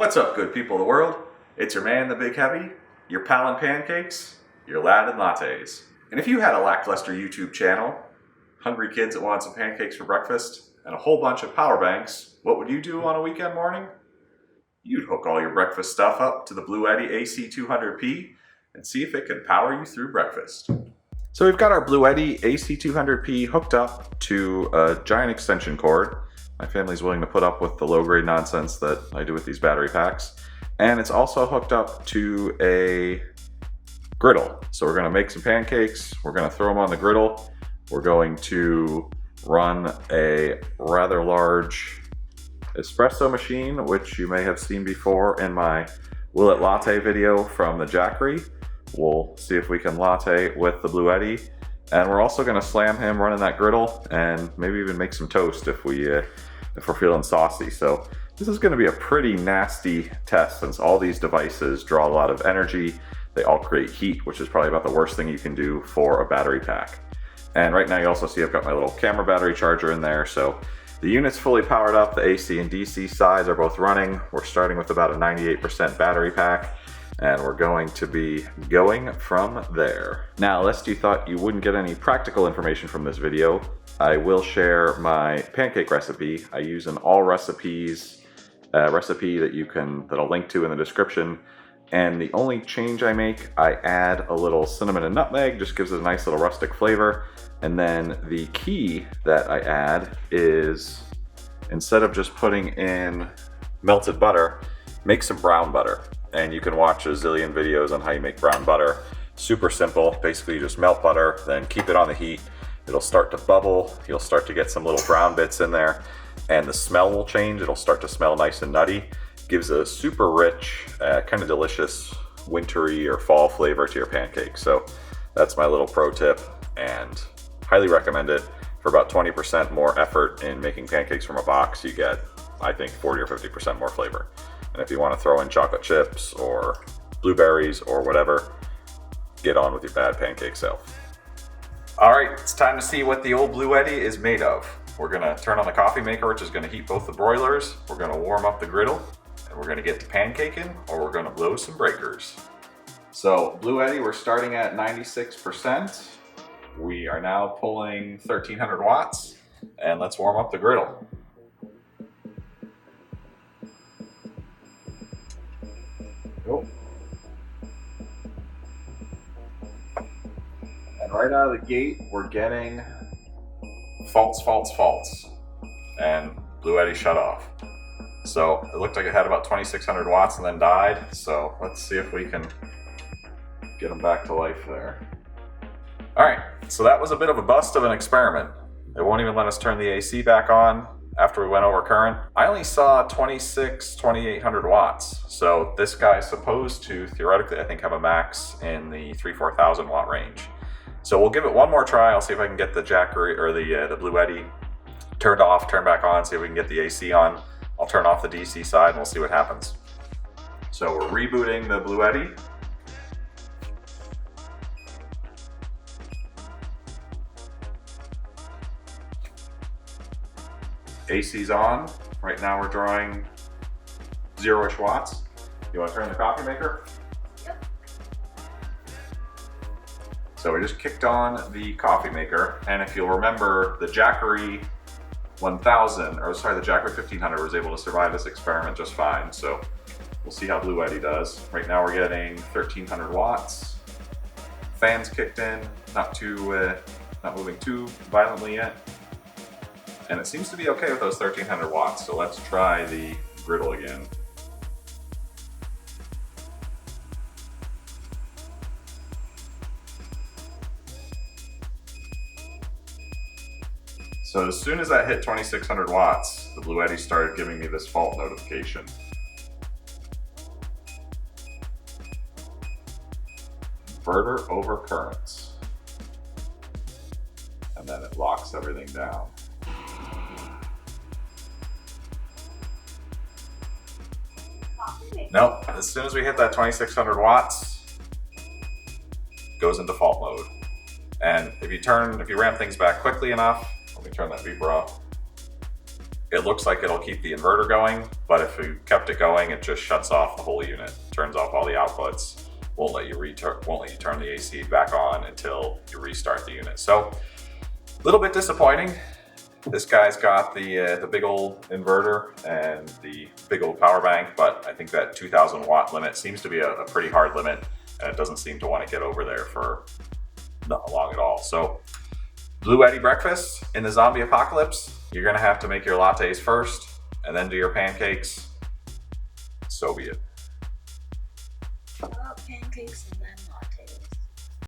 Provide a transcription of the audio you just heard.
What's up, good people of the world? It's your man, the Big Heavy, your pal in pancakes, your lad in lattes. And if you had a lackluster YouTube channel, hungry kids that wanted some pancakes for breakfast, and a whole bunch of power banks, what would you do on a weekend morning? You'd hook all your breakfast stuff up to the Bluetti AC200P and see if it can power you through breakfast. So we've got our Bluetti AC200P hooked up to a giant extension cord. My family's willing to put up with the low-grade nonsense that I do with these battery packs. And it's also hooked up to a griddle. So we're gonna make some pancakes, we're gonna throw them on the griddle, we're going to run a rather large espresso machine, which you may have seen before in my Will It Latte video from the Jackery. We'll see if we can latte with the Bluetti. And we're also gonna slam him running that griddle and maybe even make some toast if we're feeling saucy. So this is gonna be a pretty nasty test since all these devices draw a lot of energy. They all create heat, which is probably about the worst thing you can do for a battery pack. And right now you also see I've got my little camera battery charger in there. So the unit's fully powered up. The AC and DC sides are both running. We're starting with about a 98% battery pack, and we're going to be going from there. Now, lest you thought you wouldn't get any practical information from this video, I will share my pancake recipe. I use an all recipes recipe that I'll link to in the description. And the only change I make, I add a little cinnamon and nutmeg, just gives it a nice little rustic flavor. And then the key that I add is, instead of just putting in melted butter, make some brown butter. And you can watch a zillion videos on how you make brown butter. Super simple. Basically, you just melt butter, then keep it on the heat. It'll start to bubble. You'll start to get some little brown bits in there, and the smell will change. It'll start to smell nice and nutty. Gives a super rich, kind of delicious wintry or fall flavor to your pancakes. So that's my little pro tip, and highly recommend it. For about 20% more effort in making pancakes from a box, you get, I think, 40 or 50% more flavor. And if you want to throw in chocolate chips or blueberries or whatever, get on with your bad pancake self. All right, it's time to see what the old Bluetti is made of. We're gonna turn on the coffee maker, which is gonna heat both the broilers. We're gonna warm up the griddle, and we're gonna get to pancaking, or we're gonna blow some breakers. So Bluetti, we're starting at 96%. We are now pulling 1300 watts, and let's warm up the griddle. Cool. And right out of the gate, we're getting faults. And Bluetti shut off. So it looked like it had about 2600 watts and then died. So let's see if we can get them back to life there. All right, so that was a bit of a bust of an experiment. It won't even let us turn the AC back on after we went over current. I only saw 2800 watts. So this guy's supposed to, theoretically, I think, have a max in the 4,000 watt range. So we'll give it one more try. I'll see if I can get the Jackery or the Bluetti turned off, turned back on, see if we can get the AC on. I'll turn off the DC side and we'll see what happens. So we're rebooting the Bluetti. AC's on. Right now we're drawing 0-ish watts. You want to turn the coffee maker? Yep. So we just kicked on the coffee maker, and if you'll remember, the Jackery 1000, or sorry, the Jackery 1500 was able to survive this experiment just fine. So we'll see how Bluetti does. Right now we're getting 1300 watts. Fans kicked in, not moving too violently yet. And it seems to be okay with those 1300 watts, so let's try the griddle again. So as soon as that hit 2600 watts, the Bluetti started giving me this fault notification. Inverter over currents. And then it locks everything down. Nope, as soon as we hit that 2600 watts, it goes into fault mode. And if you ramp things back quickly enough, let me turn that beeper off. It looks like it'll keep the inverter going, but if you kept it going, it just shuts off the whole unit, turns off all the outputs, won't let you turn the AC back on until you restart the unit. So a little bit disappointing. This guy's got the big old inverter and the big old power bank, but I think that 2,000 watt limit seems to be a pretty hard limit, and it doesn't seem to want to get over there for not long at all. So Bluetti breakfast in the zombie apocalypse, you're gonna have to make your lattes first and then do your pancakes. So be it. Pancakes and